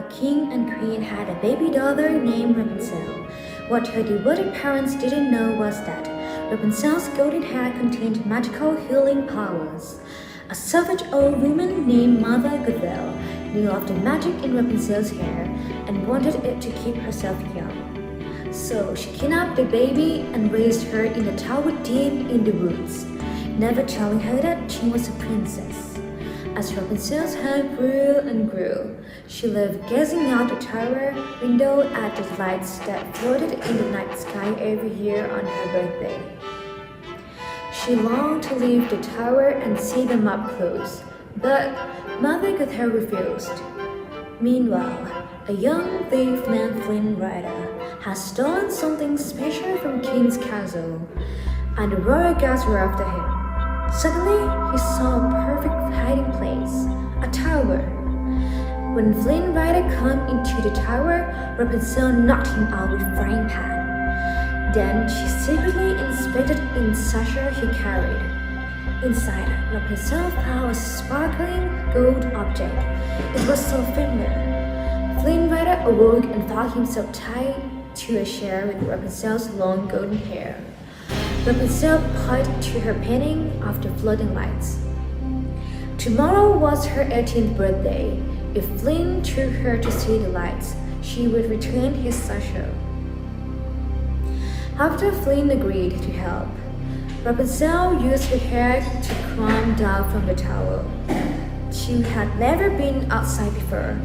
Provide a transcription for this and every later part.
king and queen had a baby daughter named Rapunzel. What her devoted parents didn't know was that Rapunzel's golden hair contained magical healing powers. A savage old woman named Mother Gothel knew of the magic in Rapunzel's hair and wanted it to keep herself young. So she kidnapped the baby and raised her in a tower deep in the woods, never telling her that she was a princess. As Rapunzel's hair grew and grew, she lived gazing out the tower window at the lights that floated in the night sky every year on her birthday. She longed to leave the tower and see them up close, but Mother Gothel refused. Meanwhile, a young thief named Flynn Rider had stolen something special from King's castle, and the royal guards were after him. Suddenly, he saw a perfect hiding place, a tower. When Flynn Rider came into the tower, Rapunzel knocked him out with a frying pan. Then she secretly inspected the satchel he carried. Inside, Rapunzel found a sparkling gold object. It was so familiar. Flynn Rider awoke and found himself tied to a chair with Rapunzel's long golden hair. Rapunzel pointed to her painting of the floating lights. Tomorrow was her 18th birthday. If Flynn took her to see the lights, she would return his satchel. After Flynn agreed to help, Rapunzel used her hair to climb down from the tower. She had never been outside before,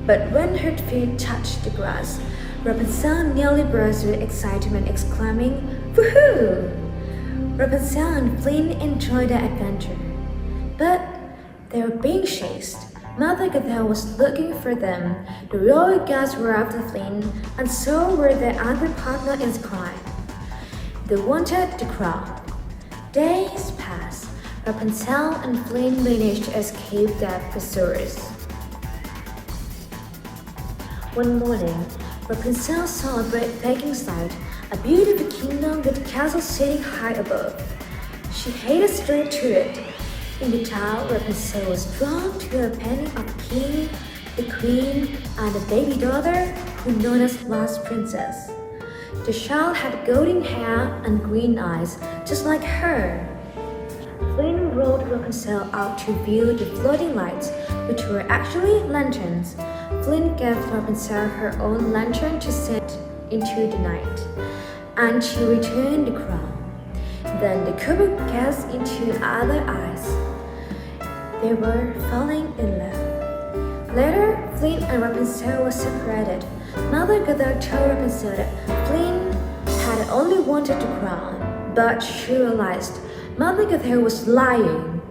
but when her feet touched the grass, Rapunzel nearly burst with excitement, exclaiming, "Woohoo!" Rapunzel and Flynn enjoyed the adventure, but they were being chased. Mother Gothel was looking for them. The royal guards were after Flynn, and so were their angry partner in crime. They wanted the crown. Days passed. Rapunzel and Flynn managed to escape their pursuers. One morning, Rapunzel saw a breathtaking sight, a beautiful kingdom with a castle sitting high above. She headed straight to it. In the town, Rapunzel was drawn to a painting of the king, the queen, and the baby daughter, who known as Last Princess. The child had golden hair and green eyes, just like her. Flynn rode Rapunzel out to view the floating lights, which were actually lanterns. Flynn gave Rapunzel her own lantern to set into the night, and she returned the crown. Then the couple gazed into other eyes. They were falling in love. Later, Flynn and Rapunzel were separated. Mother Gothel told Rapunzel that Flynn had only wanted the crown, but she realized Mother Gothel was lying.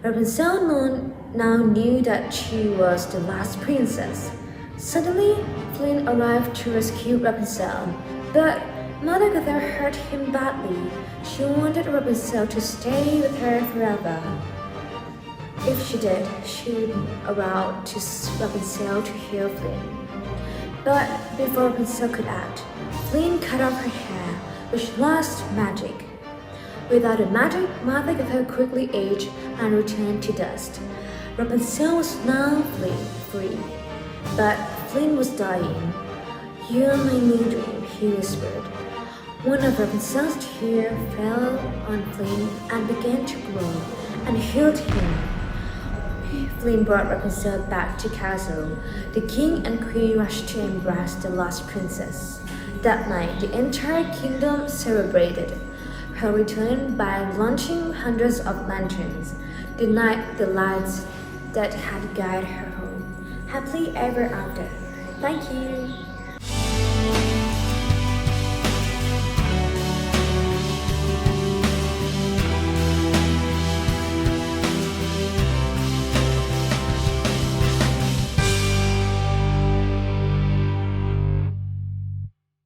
Rapunzel now knew that she was the last princess. Suddenly, Flynn arrived to rescue Rapunzel, but Mother Gothel hurt him badly. She wanted Rapunzel to stay with her forever. If she did, she would allow Rapunzel to heal Flynn. But before Rapunzel could act, Flynn cut off her hair, which lost magic. Without the magic, Mother Gothel quickly aged and returned to dust. Rapunzel was now free, but Flynn was dying. "You are my new dream," he whispered. One of Rapunzel's tears fell on Flynn and began to grow and healed him. Flynn brought Rapunzel back to castle. The king and queen rushed to embrace the lost princess. That night, the entire kingdom celebrated her return by launching hundreds of lanterns, the lights that had guided her home. Happily ever after. Thank you.